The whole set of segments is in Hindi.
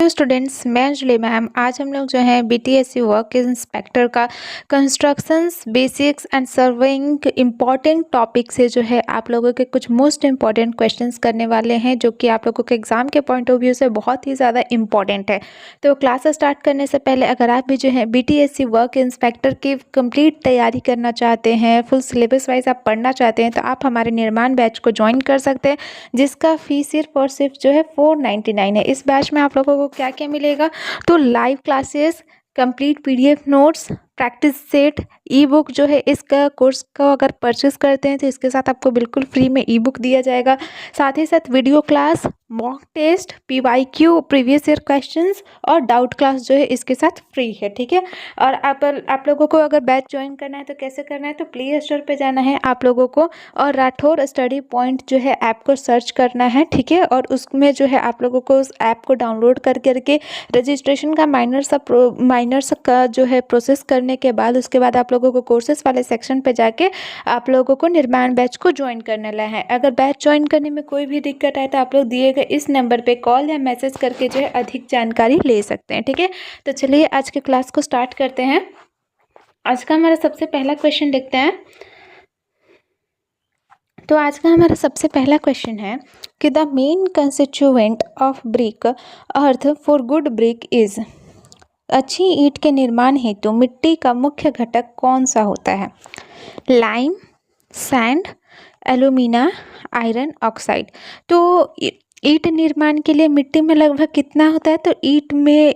स्टूडेंट्स, मैं अंजलि मैम। आज हम लोग जो है बीटीएससी वर्क इंस्पेक्टर का constructions basics and surveying important topic से जो है आप लोगों के कुछ मोस्ट इम्पॉर्टेंट क्वेश्चंस करने वाले हैं, जो कि आप लोगों के एग्जाम के पॉइंट ऑफ व्यू से बहुत ही ज़्यादा इम्पॉर्टेंट है। तो क्लास स्टार्ट करने से पहले अगर आप भी जो है बीटीएससी वर्क इंस्पेक्टर की कंप्लीट तैयारी करना चाहते हैं, फुल सिलेबस वाइज आप पढ़ना चाहते हैं, तो आप हमारे निर्माण बैच को ज्वाइन कर सकते हैं, जिसका फीस सिर्फ और सिर्फ जो है 499 है। इस बैच में आप लोगों को क्या क्या मिलेगा, तो live classes, complete PDF notes, practice set, ई बुक जो है इसका कोर्स का अगर परचेस करते हैं तो इसके साथ आपको बिल्कुल फ्री में ई बुक दिया जाएगा। साथ ही साथ video class, mock test, PYQ, previous year questions और डाउट क्लास जो है इसके साथ फ्री है। ठीक है। और आप लोगों को अगर बैच ज्वाइन करना है तो कैसे करना है, तो प्ले स्टोर पर जाना है आप लोगों को और राठौर स्टडी पॉइंट जो है ऐप को सर्च करना है। ठीक है। और उसमें जो है आप लोगों को उस ऐप को डाउनलोड करके रजिस्ट्रेशन का माइनर का जो है प्रोसेस करने के बाद उसके बाद आप लोगों को कोर्सेज वाले सेक्शन पे जाके आप लोगों को निर्माण बैच को ज्वाइन करने है। अगर बैच ज्वाइन करने में कोई भी दिक्कत आए तो आप लोग दिए गए इस नंबर पे कॉल या मैसेज करके जो है अधिक जानकारी ले सकते हैं। ठीक है। तो चलिए आज के क्लास को स्टार्ट करते हैं। आज का हमारा सबसे पहला क्वेश्चन देखते हैं। तो आज का हमारा सबसे पहला क्वेश्चन है कि the main constituent of brick earth for good brick is. अच्छी ईंट के निर्माण हेतु मिट्टी का मुख्य घटक कौन सा होता है? Lime, sand, alumina, iron oxide. तो ईंट निर्माण के लिए मिट्टी में लगभग कितना होता है, तो ईंट में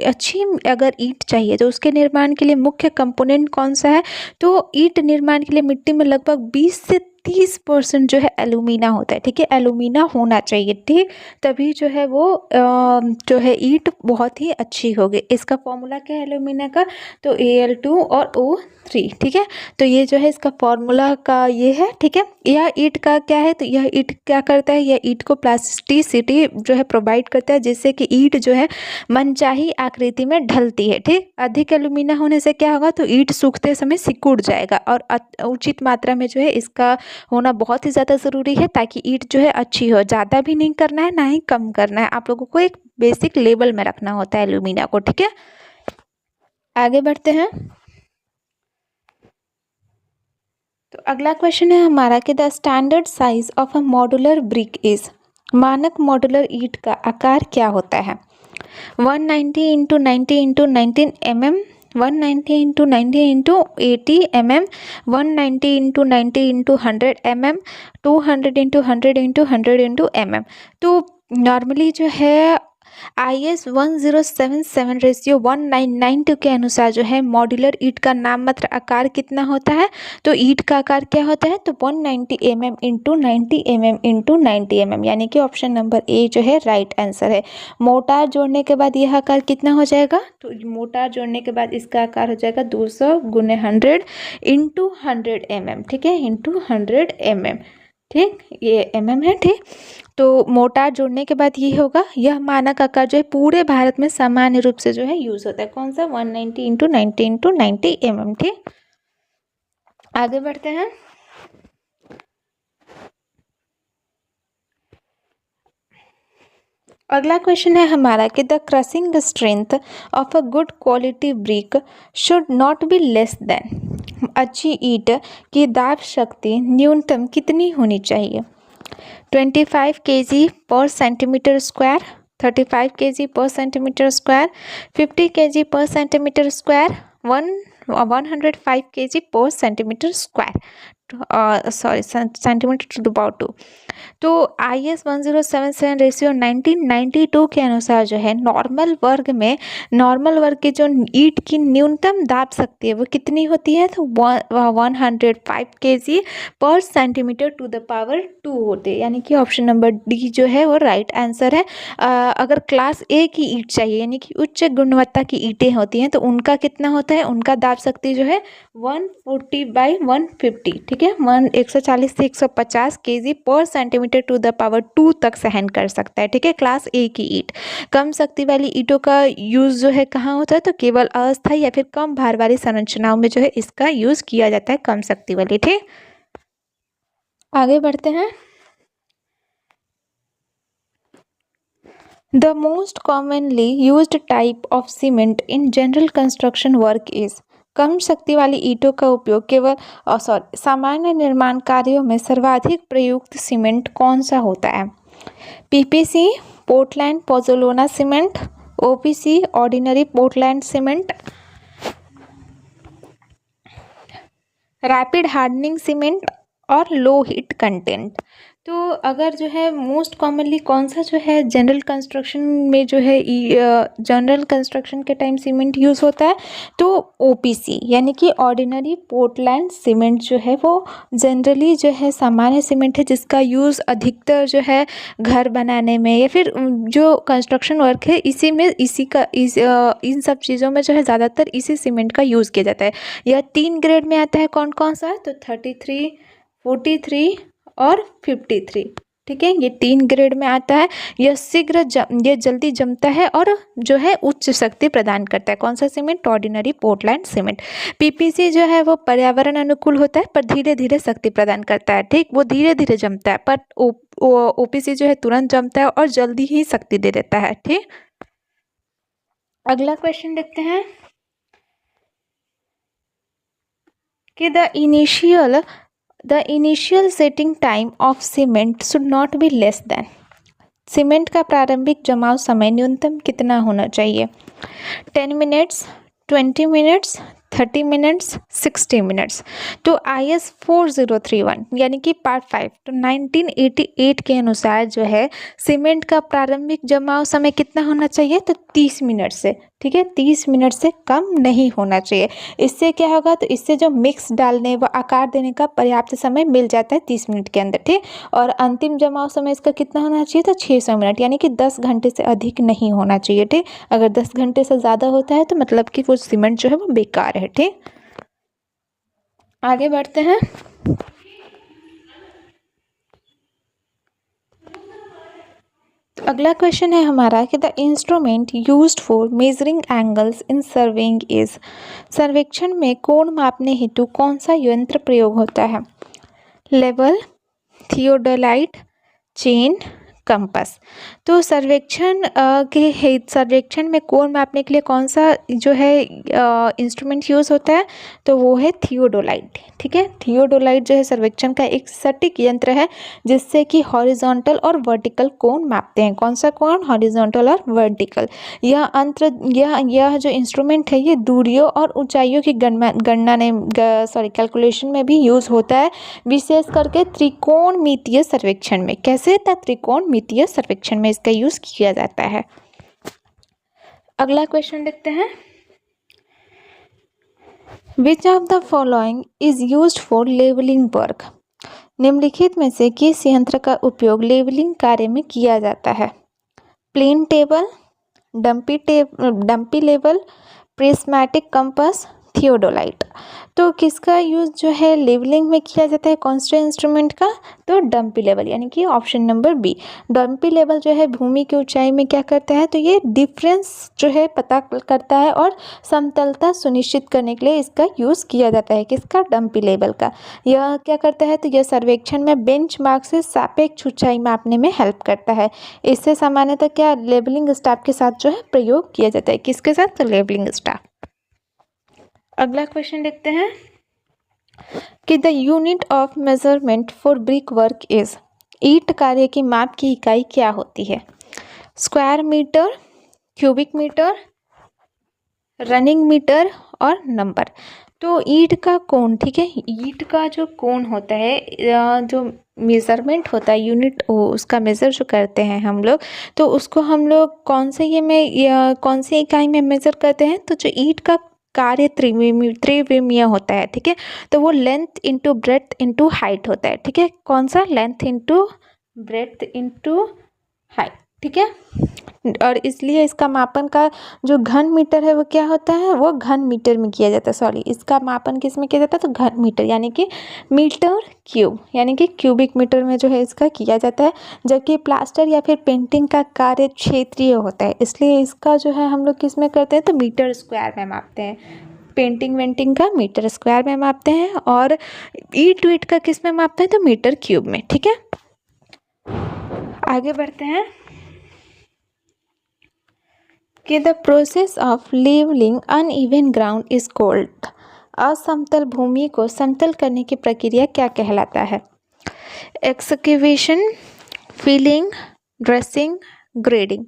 अच्छी अगर ईंट चाहिए तो उसके निर्माण के लिए मुख्य कंपोनेंट कौन सा है, तो ईंट निर्माण के लिए मिट्टी में लगभग 20 से 30% जो है एल्यूमिना होता है। ठीक है। एल्यूमिना होना चाहिए, ठीक, तभी जो है वो जो है ईंट बहुत ही अच्छी होगी। इसका फॉर्मूला क्या है एल्यूमिना का, तो Al2 और O3। ठीक है। तो ये जो है इसका फॉर्मूला का ये है। ठीक है। यह ईंट का क्या है, तो यह ईंट क्या करता है, यह ईंट को प्लास्टिसिटी जो है प्रोवाइड करता है, जिससे कि ईंट जो है मनचाही आकृति में ढलती है। ठीक। अधिक एल्यूमिना होने से क्या होगा, तो ईंट सूखते समय सिकुड़ जाएगा और उचित मात्रा में जो है इसका होना बहुत ही ज़्यादा ज़रूरी है, ताकि ईंट जो है अच्छी हो। ज़्यादा भी नहीं करना है, ना ही कम करना है, आप लोगों को एक बेसिक लेवल में रखना होता है एल्यूमिना को। ठीक है। आगे बढ़ते हैं। तो अगला क्वेश्चन है हमारा कि the standard size of a modular brick is. मानक मॉड्यूलर ईंट का आकार क्या होता है? 190 into 90 into 19 mm, 190 into 90 into 80 mm, 190 into 90 into 100 mm, 200 into 100 into 100 into mm। तो नॉर्मली जो है IS 1077/192 के अनुसार जो है मॉड्यूलर ईंट का नाम मात्र आकार कितना होता है, तो ईंट का आकार क्या होता है, तो 190 mm into 90 mm into 90 mm, यानी कि ऑप्शन नंबर ए जो है राइट आंसर है। मोटार जोड़ने के बाद यह आकार कितना हो जाएगा, तो मोटार जोड़ने के बाद इसका आकार हो जाएगा 200 गुने 100 इंटू 100 mm। ठीक है। Into 100 mm। ठीक, ये mm है। ठीक। तो मोटार जोड़ने के बाद ये होगा, यह मानक आकार जो है पूरे भारत में सामान्य रूप से जो है यूज होता है। कौन सा, 190 इंटू 90 इंटू 90 mm। ठीक। आगे बढ़ते हैं। अगला क्वेश्चन है हमारा कि the crushing strength of a good quality brick should not be less than. अच्छी ईंट की दाब शक्ति न्यूनतम कितनी होनी चाहिए? 25 kg पर सेंटीमीटर स्क्वायर, 35 kg पर सेंटीमीटर स्क्वायर, 50 kg पर सेंटीमीटर स्क्वायर, 105 kg पर centimetre square, sorry centimetre to the power 2। तो IS 1077/1992 के अनुसार जो है नॉर्मल वर्ग की जो ईंट की न्यूनतम दाब शक्ति है वो कितनी होती है, तो 105 kg पर सेंटीमीटर टू द पावर 2 होते हैं, यानी कि ऑप्शन नंबर डी जो है वो राइट आंसर है। अगर क्लास ए की ईंट चाहिए, यानी कि उच्च गुणवत्ता की ईंटें होती हैं, तो उनका कितना होता है, उनका दाब शक्ति जो है 140/150। ठीक है। 140 से 150 kg पर सेंटीमीटर टू द पावर 2 तक सहन कर सकता है। ठीक है। क्लास ए की ईंट। कम शक्ति वाली ईंटों का यूज जो है कहाँ होता है, तो केवल अस्थायी या फिर कम भार वाली संरचनाओं में जो है इसका यूज किया जाता है, कम शक्ति वाली। ठीक। आगे बढ़ते हैं। The most commonly used type of cement in general construction work is. कम शक्ति वाली ईंटों का उपयोग केवल सामान्य निर्माण कार्यों में सर्वाधिक प्रयुक्त सीमेंट कौन सा होता है? PPC, Portland pozzolana cement, OPC ordinary Portland cement, rapid hardening cement और लो हीट कंटेंट। तो अगर जो है मोस्ट कॉमनली कौन सा जो है जनरल कंस्ट्रक्शन में जो है जनरल कंस्ट्रक्शन के टाइम सीमेंट यूज़ होता है, तो ओपीसी यानी कि ऑर्डिनरी पोर्टलैंड सीमेंट जो है वो जनरली जो है सामान्य सीमेंट है, जिसका यूज़ अधिकतर जो है घर बनाने में या फिर जो कंस्ट्रक्शन वर्क है इसी में इन सब चीज़ों में जो है ज़्यादातर इसी सीमेंट का यूज़ किया जाता है। यह 3 ग्रेड में आता है, कौन कौन सा? तो 33, 43 और 53। ठीक है, ये 3 ग्रेड में आता है। ये जल्दी जमता है और जो है उच्च शक्ति प्रदान करता है। कौन सा cement? Ordinary Portland cement. PPC जो है वो पर्यावरण अनुकूल होता है पर धीरे धीरे शक्ति प्रदान करता है। ठीक, वो धीरे धीरे जमता है, पर ओपीसी जो है तुरंत जमता है और जल्दी ही शक्ति दे देता है। ठीक, अगला क्वेश्चन देखते हैं कि the initial setting time of cement should not be less than. Cement का प्रारंभिक जमाव समय न्यूनतम कितना होना चाहिए? 10 मिनट्स, 20 मिनट्स, 30 मिनट्स, 60 मिनट्स। तो IS 4031 यानी कि पार्ट 5 तो 1988 के अनुसार जो है सीमेंट का प्रारंभिक जमाव समय कितना होना चाहिए? तो 30 मिनट से। ठीक है, 30 मिनट से कम नहीं होना चाहिए। इससे क्या होगा? तो इससे जो मिक्स डालने व आकार देने का पर्याप्त समय मिल जाता है 30 मिनट के अंदर। ठीक, और अंतिम जमाव समय इसका कितना होना चाहिए? तो 600 मिनट यानी कि 10 घंटे से अधिक नहीं होना चाहिए। ठीक, अगर 10 घंटे से ज़्यादा होता है तो मतलब कि वो सीमेंट जो है वो बेकार है। ठीक, आगे बढ़ते हैं। तो अगला क्वेश्चन है हमारा कि the instrument used for measuring angles in surveying is. सर्वेक्षण में कोण मापने हेतु कौन सा यंत्र प्रयोग होता है? Level, theodolite, chain, compass. तो सर्वेक्षण में कोण मापने के लिए कौन सा जो है इंस्ट्रूमेंट यूज़ होता है? तो वो है थियोडोलाइट। ठीक है, थियोडोलाइट जो है सर्वेक्षण का एक सटीक यंत्र है जिससे कि हॉरिजॉन्टल और वर्टिकल कोण मापते हैं। कौन सा कोण? हॉरिजॉन्टल और वर्टिकल। यह जो इंस्ट्रूमेंट है ये दूरियों और ऊंचाइयों की कैलकुलेशन में भी यूज़ होता है, विशेष करके त्रिकोणमितीय सर्वेक्षण में। कैसे? त्रिकोणमितीय सर्वेक्षण में इसका यूज किया जाता है। अगला क्वेश्चन देखते हैं। Which of the following is used for levelling work. निम्नलिखित में से किस यंत्र का उपयोग लेवलिंग कार्य में किया जाता है? Plane table, dumpy level, prismatic compass, theodolite. तो किसका यूज़ जो है लेवलिंग में किया जाता है? कौन से इंस्ट्रूमेंट का? तो डंपी लेवल यानी कि option number B. Dumpy level जो है भूमि की ऊंचाई में क्या करता है? तो ये डिफरेंस जो है पता करता है और समतलता सुनिश्चित करने के लिए इसका यूज़ किया जाता है। किसका? डंपी लेवल का। यह क्या करता है? तो यह सर्वेक्षण में बेंचमार्क से सापेक्ष ऊंचाई मापने में हेल्प करता है। इससे सामान्यतः क्या लेवलिंग स्टाफ के साथ जो है प्रयोग किया जाता है। किसके साथ? तो लेवलिंग स्टाफ। अगला क्वेश्चन देखते हैं कि the unit of measurement for brick work is. ईंट कार्य की माप की इकाई क्या होती है? Square metre, cubic metre, running metre और नंबर। तो ईंट का कोण, ठीक है, ईंट का जो कोण होता है, जो मेज़रमेंट होता है, यूनिट उसका मेज़र जो करते हैं हम लोग, तो उसको हम लोग कौन से कौन सी इकाई में मेज़र करते हैं? तो जो ईंट का कार्य त्रिविमीय होता है। ठीक है, तो वो length into breadth into height होता है। ठीक है, कौन सा? Length into breadth into height. ठीक है, और इसलिए इसका मापन का जो घन मीटर है वो क्या होता है? वो घन मीटर में किया जाता है। सॉरी, इसका मापन किस में किया जाता है? तो घन मीटर यानी कि मीटर क्यूब यानी कि क्यूबिक मीटर में जो है इसका किया जाता है। जबकि प्लास्टर या फिर पेंटिंग का कार्य क्षेत्रीय होता है, इसलिए इसका जो है हम लोग किस में करते हैं? तो मीटर स्क्वायर में मापते हैं। पेंटिंग वेंटिंग का मीटर स्क्वायर में मापते हैं और ईंट वीट का किस में मापते हैं? तो मीटर क्यूब में। ठीक है, आगे बढ़ते हैं। कि the process of levelling uneven ground is called. असमतल भूमि को समतल करने की प्रक्रिया क्या कहलाता है? Excavation, filling, dressing, grading.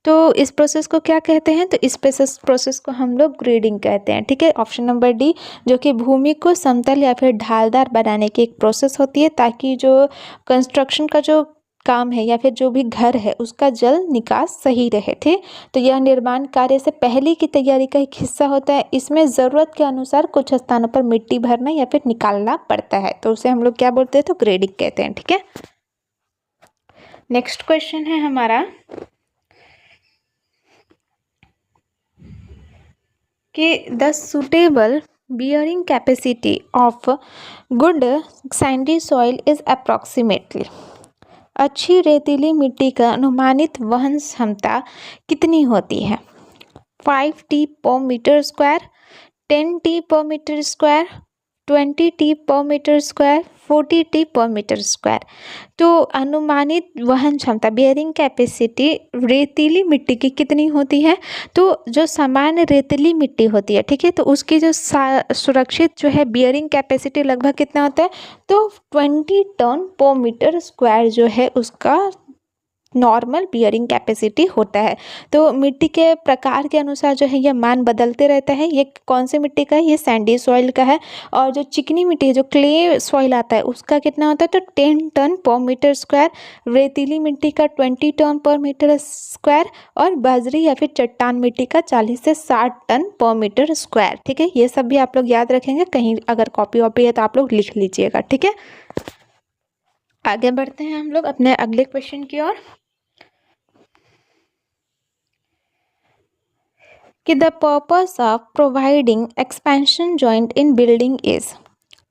तो इस प्रोसेस को क्या कहते हैं? तो इस प्रोसेस को हम लोग ग्रेडिंग कहते हैं। ठीक है, ऑप्शन नंबर डी, जो कि भूमि को समतल या फिर ढालदार बनाने की एक प्रोसेस होती है ताकि जो कंस्ट्रक्शन का जो काम है या फिर जो भी घर है उसका जल निकास सही रहे। ठीक, तो यह निर्माण कार्य से पहले की तैयारी का एक हिस्सा होता है। इसमें ज़रूरत के अनुसार कुछ स्थानों पर मिट्टी भरना या फिर निकालना पड़ता है, तो उसे हम लोग क्या बोलते हैं? तो ग्रेडिंग कहते हैं। ठीक है, नेक्स्ट क्वेश्चन है हमारा कि the suitable bearing capacity of good Sandy soil is approximately. अच्छी रेतीली मिट्टी का अनुमानित वहन क्षमता कितनी होती है? 5 टी पर मीटर स्क्वायर, 10 टी पर मीटर स्क्वायर, 20 टी पर मीटर स्क्वायर, 40 टी पर मीटर स्क्वायर। तो अनुमानित वहन क्षमता बियरिंग कैपेसिटी रेतीली मिट्टी की कितनी होती है? तो जो सामान्य रेतीली मिट्टी होती है, ठीक है, तो उसकी जो सुरक्षित जो है बियरिंग कैपेसिटी लगभग कितना होता है? तो 20 टन पर मीटर स्क्वायर जो है उसका नॉर्मल बियरिंग कैपेसिटी होता है। तो मिट्टी के प्रकार के अनुसार जो है यह मान बदलते रहता है। ये कौन से मिट्टी का है? ये सैंडी सॉइल का है। और जो चिकनी मिट्टी है, जो क्ले सॉइल आता है, उसका कितना होता है? तो 10 टन पर मीटर स्क्वायर। रेतीली मिट्टी का 20 टन पर मीटर स्क्वायर। और बाजरी या फिर चट्टान मिट्टी का 40 से 60 टन पर मीटर स्क्वायर। ठीक है, ये सब भी आप लोग याद रखेंगे, कहीं अगर कॉपी वॉपी है तो आप लोग लिख लीजिएगा। ठीक है, आगे बढ़ते हैं हम लोग अपने अगले क्वेश्चन की ओर कि the purpose of providing expansion joint in building is.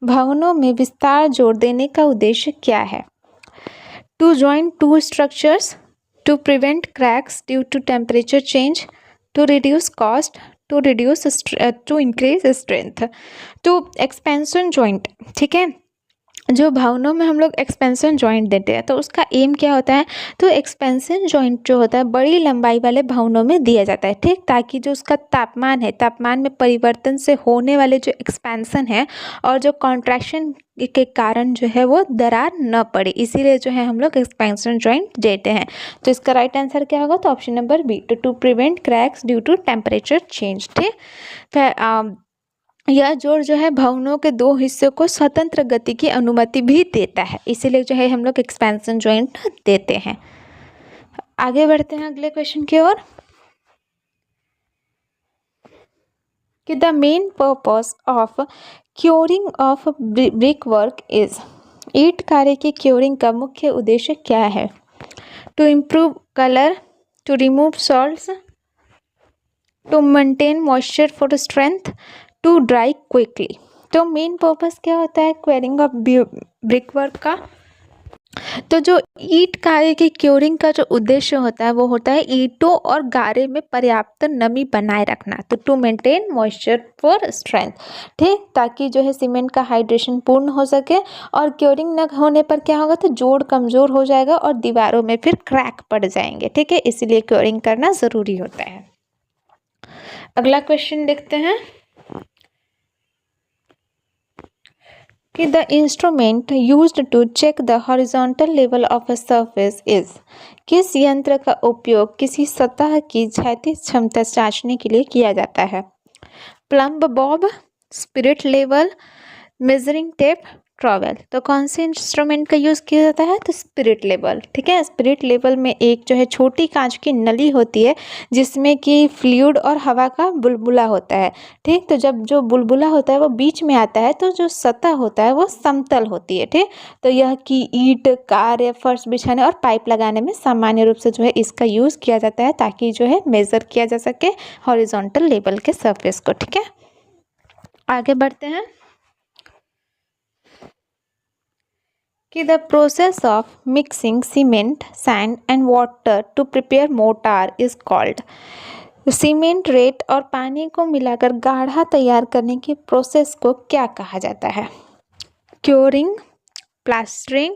भवनों में विस्तार जोड़ देने का उद्देश्य क्या है? To join two structures, to prevent cracks due to temperature change, to reduce cost, to increase strength. तो एक्सपेंशन जॉइंट, ठीक है, जो भवनों में हम लोग एक्सपेंशन जॉइंट देते हैं तो उसका एम क्या होता है? तो एक्सपेंशन जॉइंट जो होता है बड़ी लंबाई वाले भवनों में दिया जाता है। ठीक, ताकि जो उसका तापमान है, तापमान में परिवर्तन से होने वाले जो एक्सपेंशन है और जो कॉन्ट्रैक्शन के कारण जो है वो दरार न पड़े, इसीलिए जो है हम लोग एक्सपेंशन जॉइंट देते हैं। तो इसका राइट आंसर क्या होगा? तो option number B, to prevent cracks due to temperature change. ठीक, यह जोड़ जो है भवनों के दो हिस्सों को स्वतंत्र गति की अनुमति भी देता है, इसीलिए जो है हम लोग एक्सपेंशन जॉइंट देते हैं। आगे बढ़ते हैं अगले क्वेश्चन की ओर कि the main purpose of curing of brick work is. ईंट कार्य की क्योरिंग का मुख्य उद्देश्य क्या है? To improve colour, to remove salts, to maintain moisture for strength, to dry quickly. तो मेन पर्पस क्या होता है क्वेरिंग ऑफ ब्रिक वर्क का? तो जो ईंट कार्य की क्योरिंग का जो उद्देश्य होता है वो होता है ईंटों और गारे में पर्याप्त नमी बनाए रखना। तो to maintain moisture for strength, ठीक, ताकि जो है सीमेंट का हाइड्रेशन पूर्ण हो सके। और क्योरिंग न होने पर क्या होगा? तो जोड़ कमज़ोर हो जाएगा और दीवारों में फिर क्रैक पड़ जाएंगे। ठीक है, इसीलिए क्योरिंग करना ज़रूरी होता है। अगला क्वेश्चन देखते हैं कि the instrument used to check the horizontal level of a surface is. किस यंत्र का उपयोग किसी सतह की क्षैतिज क्षमता जांचने के लिए किया जाता है? Plumb Bob, spirit level, measuring tape, trowel. तो कौन से इंस्ट्रूमेंट का यूज़ किया जाता है? तो स्पिरिट लेवल। ठीक है, स्पिरिट लेवल में एक जो है छोटी कांच की नली होती है जिसमें कि फ्लूइड और हवा का बुलबुला होता है। ठीक, तो जब जो बुलबुला होता है वो बीच में आता है तो जो सतह होता है वो समतल होती है। ठीक, तो यह कि ईंट, कार या फर्श बिछाने और पाइप लगाने में सामान्य रूप से जो है इसका यूज़ किया जाता है ताकि जो है मेज़र किया जा सके हॉरिजॉन्टल लेवल के सरफेस को। ठीक है, आगे बढ़ते हैं कि the process of mixing cement, sand and water to prepare mortar is called. Cement, रेत और पानी को मिलाकर गाढ़ा तैयार करने की प्रोसेस को क्या कहा जाता है? क्योरिंग, प्लास्टरिंग,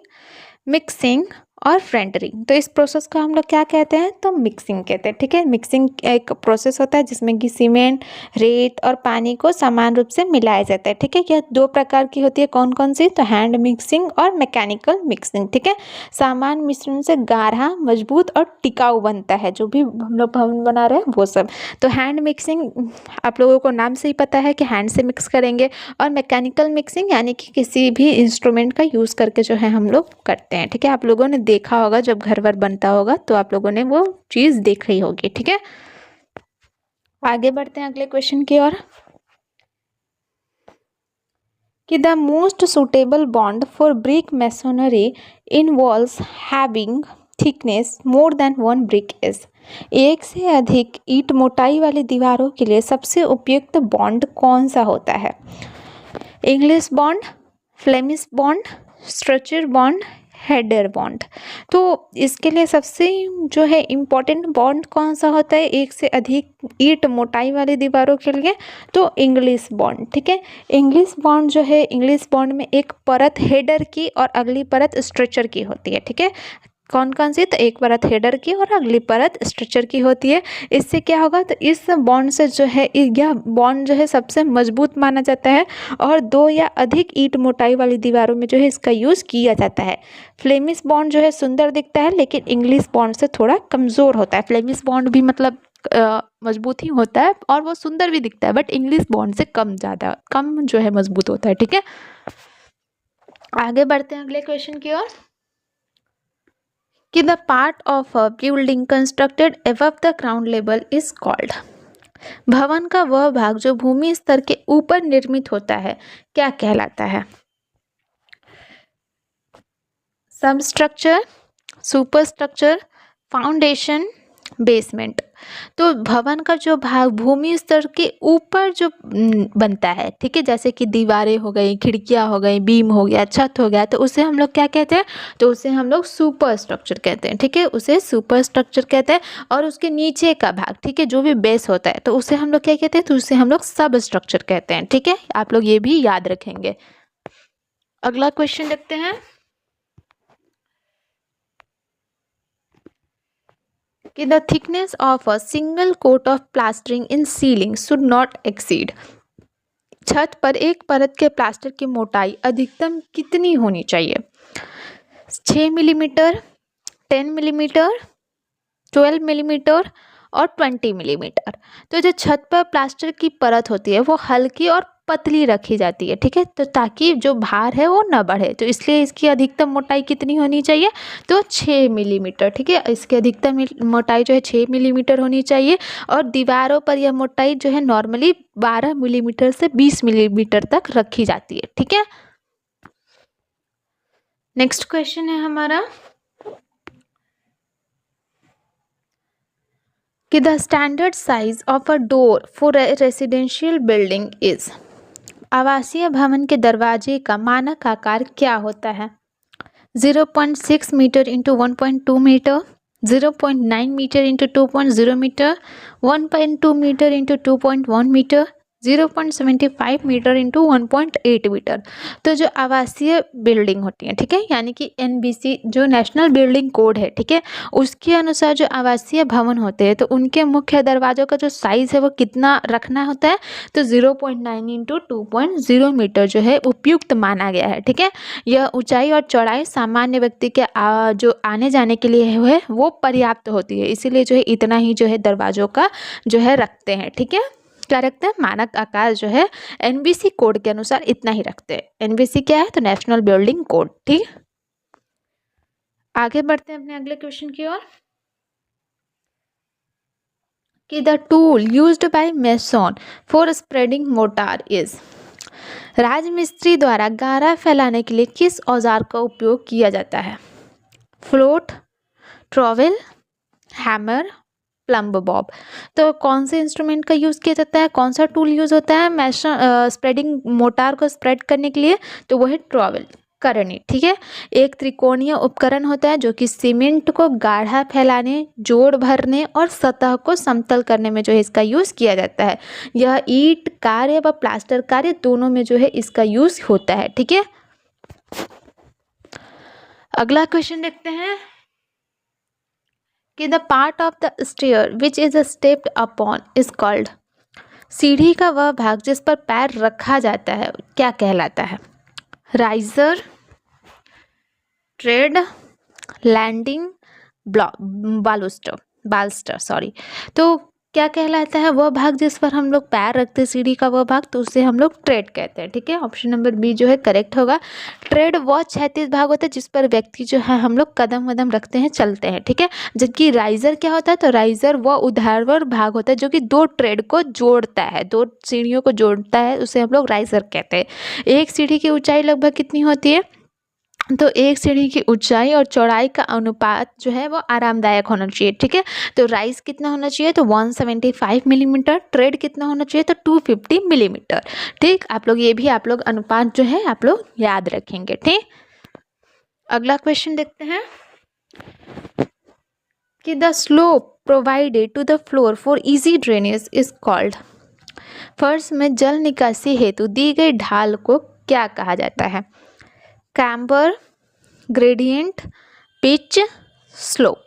मिक्सिंग और फ्रेंडरिंग। तो इस प्रोसेस को हम लोग क्या कहते हैं, तो मिक्सिंग कहते हैं। ठीक है, मिक्सिंग एक प्रोसेस होता है जिसमें कि सीमेंट, रेत और पानी को समान रूप से मिलाया जाता है। ठीक है, यह दो प्रकार की होती है, कौन कौन सी, तो हैंड मिक्सिंग और मैकेनिकल मिक्सिंग। ठीक है, सामान मिश्रण से गाढ़ा, मजबूत और टिकाऊ बनता है, जो भी हम लोग भवन बना रहे हैं वो सब। तो हैंड मिक्सिंग आप लोगों को नाम से ही पता है कि हैंड से मिक्स करेंगे, और मैकेनिकल मिक्सिंग यानी कि किसी भी इंस्ट्रूमेंट का यूज़ करके जो है हम लोग करते हैं। ठीक है, आप लोगों ने देखा होगा जब घर वर बनता होगा तो आप लोगों ने वो चीज़ देख रही होगी। ठीक है, आगे बढ़ते हैं अगले क्वेश्चन की ओर कि the most suitable bond for brick masonry involves having thickness more than 1 brick is. एक से अधिक ईंट मोटाई वाली दीवारों के लिए सबसे उपयुक्त बॉन्ड कौन सा होता है? English bond, Flemish bond, structure bond, header bond. तो इसके लिए सबसे जो है इम्पॉर्टेंट बॉन्ड कौन सा होता है एक से अधिक ईंट मोटाई वाली दीवारों के लिए? तो इंग्लिश बॉन्ड। ठीक है, इंग्लिश बॉन्ड जो है, इंग्लिश बॉन्ड में एक परत हेडर की और अगली परत स्ट्रक्चर की होती है। ठीक है, कौन कौन सी, तो एक परत हेडर की और अगली परत स्ट्रक्चर की होती है। इससे क्या होगा, तो इस बॉन्ड से जो है, यह बॉन्ड जो है सबसे मजबूत माना जाता है और 2 या अधिक ईंट मोटाई वाली दीवारों में जो है इसका यूज़ किया जाता है। फ्लेमिश बॉन्ड जो है सुंदर दिखता है, लेकिन इंग्लिश बॉन्ड से थोड़ा कमज़ोर होता है। फ्लेमिश बॉन्ड भी मतलब मजबूत ही होता है और वो सुंदर भी दिखता है, बट इंग्लिश बॉन्ड से कम जो है मजबूत होता है। ठीक है, आगे बढ़ते हैं अगले क्वेश्चन की ओर कि the part of a building constructed above the ground level is called. भवन का वह भाग जो भूमि स्तर के ऊपर निर्मित होता है क्या कहलाता है? Substructure, superstructure, foundation, basement. तो भवन का जो भाग भूमि स्तर के ऊपर जो बनता है, ठीक है, जैसे कि दीवारें हो गई, खिड़कियां हो गई, बीम हो गया, छत हो गया, तो उसे हम लोग क्या कहते हैं, तो उसे हम लोग सुपर स्ट्रक्चर कहते हैं। ठीक है, उसे सुपर स्ट्रक्चर कहते हैं। और उसके नीचे का भाग, ठीक है, जो भी बेस होता है, तो उसे हम लोग क्या कहते हैं, तो उसे हम लोग सब स्ट्रक्चर कहते हैं। ठीक है, आप लोग ये भी याद रखेंगे। अगला क्वेश्चन देखते हैं कि the thickness of a single quote of plastering in ceiling should not exceed. छत पर एक परत के प्लास्टर की मोटाई अधिकतम कितनी होनी चाहिए? 6 मिलीमीटर, 10 मिलीमीटर, 12 मिलीमीटर और 20 मिलीमीटर। तो जो छत पर प्लास्टर की परत होती है वो हल्की और पतली रखी जाती है। ठीक है, तो ताकि जो भार है वो न बढ़े, तो इसलिए इसकी अधिकतम मोटाई कितनी होनी चाहिए, तो 6 मिलीमीटर। ठीक है, इसकी अधिकतम मोटाई जो है 6 मिलीमीटर होनी चाहिए। और दीवारों पर यह मोटाई जो है नॉर्मली 12 मिलीमीटर से 20 मिलीमीटर तक रखी जाती है। ठीक है, नेक्स्ट क्वेश्चन है हमारा कि the standard size of a door for a residential building is. आवासीय भवन के दरवाजे का मानक आकार क्या होता है? 0.6 metre into 1.2 metre, 0.9 metre into 2.0 metre, 1.2 metre into 2.1 metre, 0.75 metre into 1.8 metre. तो जो आवासीय बिल्डिंग होती है, ठीक है, यानी कि NBC जो नेशनल बिल्डिंग कोड है, ठीक है, उसके अनुसार जो आवासीय भवन होते हैं तो उनके मुख्य दरवाज़ों का जो साइज़ है वो कितना रखना होता है, तो 0.9 इंटू 2.0 मीटर जो है उपयुक्त माना गया है। ठीक है, यह ऊंचाई और चौड़ाई सामान्य व्यक्ति के जो आने जाने के लिए है वो पर्याप्त होती है, इसीलिए जो है इतना ही जो है दरवाज़ों का जो है रखते हैं। ठीक है, क्या रखते हैं, मानक आकार जो है NBC कोड के अनुसार इतना ही रखते हैं। NBC क्या है, तो नेशनल बिल्डिंग कोड। ठीक, आगे बढ़ते हैं अपने अगले क्वेश्चन की ओर कि the tool used by mason for spreading mortar is. राजमिस्त्री द्वारा गारा फैलाने के लिए किस औजार का उपयोग किया जाता है? Float, trowel, hammer, plumb Bob. तो कौन से इंस्ट्रूमेंट का यूज़ किया जाता है, कौन सा टूल यूज़ होता है स्प्रेडिंग मोटार को स्प्रेड करने के लिए, तो वह है ट्रॉवेल, करनी। ठीक है, एक त्रिकोणीय उपकरण होता है जो कि सीमेंट को गाढ़ा फैलाने, जोड़ भरने और सतह को समतल करने में जो है इसका यूज़ किया जाता है। यह ईंट कार्य व प्लास्टर कार्य दोनों में जो है इसका यूज़ होता है। ठीक है, अगला क्वेश्चन देखते हैं कि the part of the stair which is stepped upon is called. सीढ़ी का वह भाग जिस पर पैर रखा जाता है क्या कहलाता है? Riser, tread, landing, baluster baluster sorry. तो क्या कहलाता है वह भाग जिस पर हम लोग पैर रखते हैं सीढ़ी का वह भाग? तो उसे हम लोग ट्रेड कहते हैं। ठीक है, ऑप्शन नंबर बी जो है करेक्ट होगा। ट्रेड वह क्षैतिज भाग होता है जिस पर व्यक्ति जो है हम लोग कदम वदम रखते हैं, चलते हैं। ठीक है, जबकि राइजर क्या होता है? तो राइजर वह ऊर्ध्वाधर भाग होता है जो कि दो ट्रेड को जोड़ता है, दो सीढ़ियों को जोड़ता है, उसे हम लोग राइजर कहते हैं। एक सीढ़ी की ऊंचाई लगभग कितनी होती है? तो एक सीढ़ी की ऊंचाई और चौड़ाई का अनुपात जो है वो आरामदायक होना चाहिए। ठीक है, तो राइज कितना होना चाहिए? तो 175 मिलीमीटर। ट्रेड कितना होना चाहिए? तो 250 मिलीमीटर। ठीक, आप लोग ये भी आप लोग अनुपात जो है आप लोग याद रखेंगे। ठीक, अगला क्वेश्चन देखते हैं कि the slope provided to the floor for easy drainage is called. फर्श में जल निकासी हेतु दी गई ढाल को क्या कहा जाता है? Camber, gradient, pitch, slope.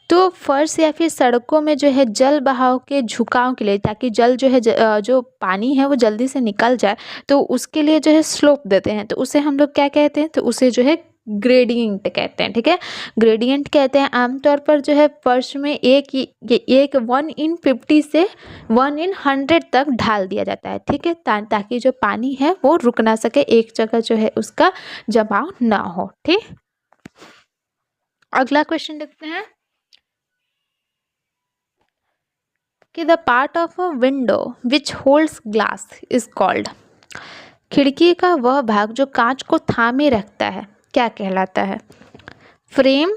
तो फर्श या फिर सड़कों में जो है जल बहाव के झुकाव के लिए, ताकि जल जो है जो पानी है वो जल्दी से निकल जाए, तो उसके लिए जो है स्लोप देते हैं। तो उसे हम लोग क्या कहते हैं? तो उसे जो है ग्रेडियंट कहते हैं। ठीक है, ग्रेडियंट कहते हैं। आमतौर पर जो है फर्श में एक 1/50 से 1/100 तक ढाल दिया जाता है। ठीक है, ताकि जो पानी है वो रुक ना सके, एक जगह जो है उसका जमाव ना हो। ठीक, अगला क्वेश्चन देखते हैं कि the part of a window which holds glass is called. खिड़की का वह भाग जो कांच को थामे रखता है क्या कहलाता है? Frame,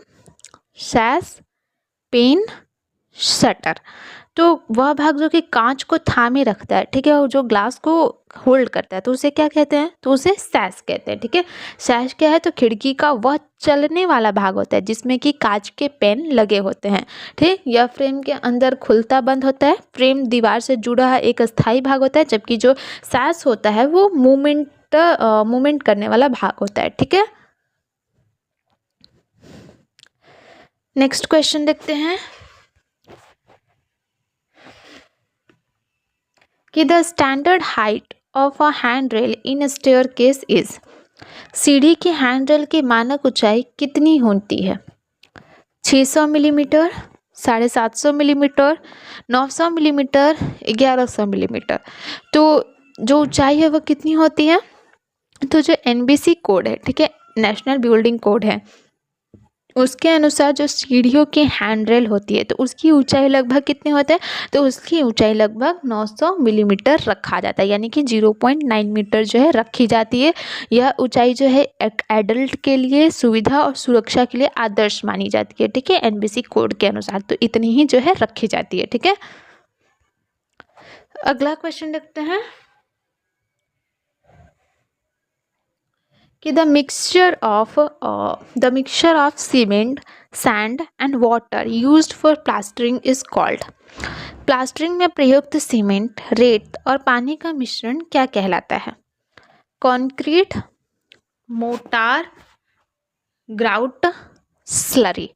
सैश, pen, shutter. तो वह भाग जो कि कांच को थामे रखता है, ठीक है, और जो ग्लास को होल्ड करता है, तो उसे क्या कहते हैं? तो उसे सैश कहते हैं। ठीक है, सैश क्या है? तो खिड़की का वह चलने वाला भाग होता है जिसमें कि कांच के पेन लगे होते हैं। ठीक, यह फ्रेम के अंदर खुलता बंद होता है। फ्रेम दीवार से जुड़ा एक अस्थायी भाग होता है, जबकि जो सैश होता है वो मूवमेंट करने वाला भाग होता है। ठीक है, नेक्स्ट क्वेश्चन देखते हैं कि the standard height of a hand rail in staircase is. सीढ़ी की हैंड रेल की मानक ऊंचाई कितनी होती है? 600 मिलीमीटर, 750 मिलीमीटर, 900 मिलीमीटर, 1100 मिलीमीटर। तो जो ऊंचाई है वो कितनी होती है? तो जो NBC कोड है, ठीक है, नेशनल बिल्डिंग कोड है, उसके अनुसार जो सीढ़ियों की हैंडरेल होती है तो उसकी ऊंचाई लगभग कितनी होता है? तो उसकी ऊंचाई लगभग 900 मिलीमीटर रखा जाता है, यानी कि 0.9 मीटर जो है रखी जाती है। यह ऊंचाई जो है एक एडल्ट के लिए सुविधा और सुरक्षा के लिए आदर्श मानी जाती है। ठीक है, NBC कोड के अनुसार तो इतनी ही जो है रखी जाती है। ठीक है, अगला क्वेश्चन देखते हैं कि the mixture of cement, sand and water used for plastering is called. Plastering में प्रयुक्त सीमेंट, रेत और पानी का मिश्रण क्या कहलाता है? Concrete, mortar, grout, slurry.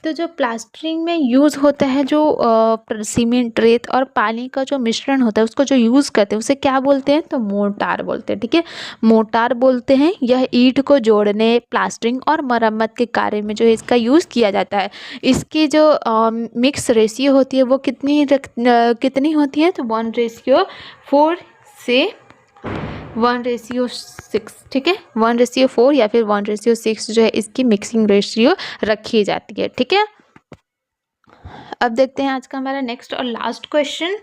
तो जो प्लास्टरिंग में यूज़ होता है, जो सीमेंट, रेत और पानी का जो मिश्रण होता है उसको जो यूज़ करते हैं उसे क्या बोलते हैं? तो मोर्टार बोलते हैं। ठीक है, मोर्टार बोलते हैं। यह ईंट को जोड़ने, प्लास्टरिंग और मरम्मत के कार्य में जो है इसका यूज़ किया जाता है। इसकी जो मिक्स रेशियो होती है वो कितनी होती है? तो 1:4 से 1:6। ठीक है, 1:4 या फिर 1:6 जो है इसकी मिक्सिंग रेशियो रखी जाती है। ठीक है, अब देखते हैं आज का हमारा नेक्स्ट और लास्ट क्वेश्चन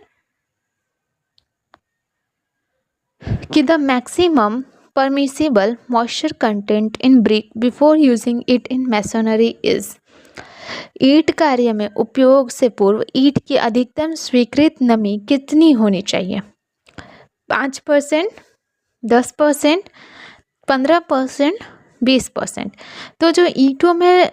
कि the maximum permissible moisture content in brick before using it in masonry is. ईंट कार्य में उपयोग से पूर्व ईंट की अधिकतम स्वीकृत नमी कितनी होनी चाहिए? 5%, 10%, 15%, 20%। तो जो ईंटों में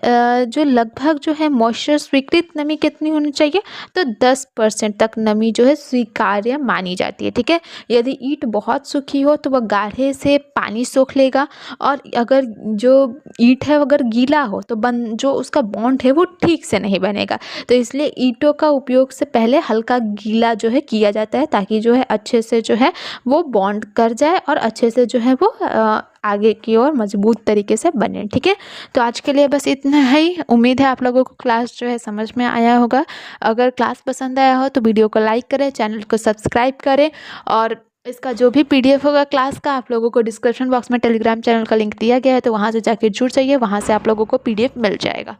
जो लगभग जो है मॉइस्चर स्वीकृत नमी कितनी होनी चाहिए, तो 10% तक नमी जो है स्वीकार्य मानी जाती है। ठीक है, यदि ईंट बहुत सूखी हो तो वह गाढ़े से पानी सोख लेगा, और अगर जो ईंट है अगर गीला हो तो जो उसका बॉन्ड है वो ठीक से नहीं बनेगा। तो इसलिए ईंटों का उपयोग से पहले हल्का गीला जो है किया जाता है, ताकि जो है अच्छे से जो है वो बॉन्ड कर जाए और अच्छे से जो है वो आगे की ओर मजबूत तरीके से बने। ठीक है, तो आज के लिए बस इतना ही। उम्मीद है आप लोगों को क्लास जो है समझ में आया होगा। अगर क्लास पसंद आया हो तो वीडियो को लाइक करें, चैनल को सब्सक्राइब करें, और इसका जो भी पीडीएफ होगा क्लास का आप लोगों को डिस्क्रिप्शन बॉक्स में टेलीग्राम चैनल का लिंक दिया गया है, तो वहाँ से जाके जुड़ जाइए, वहाँ से आप लोगों को पीडीएफ मिल जाएगा।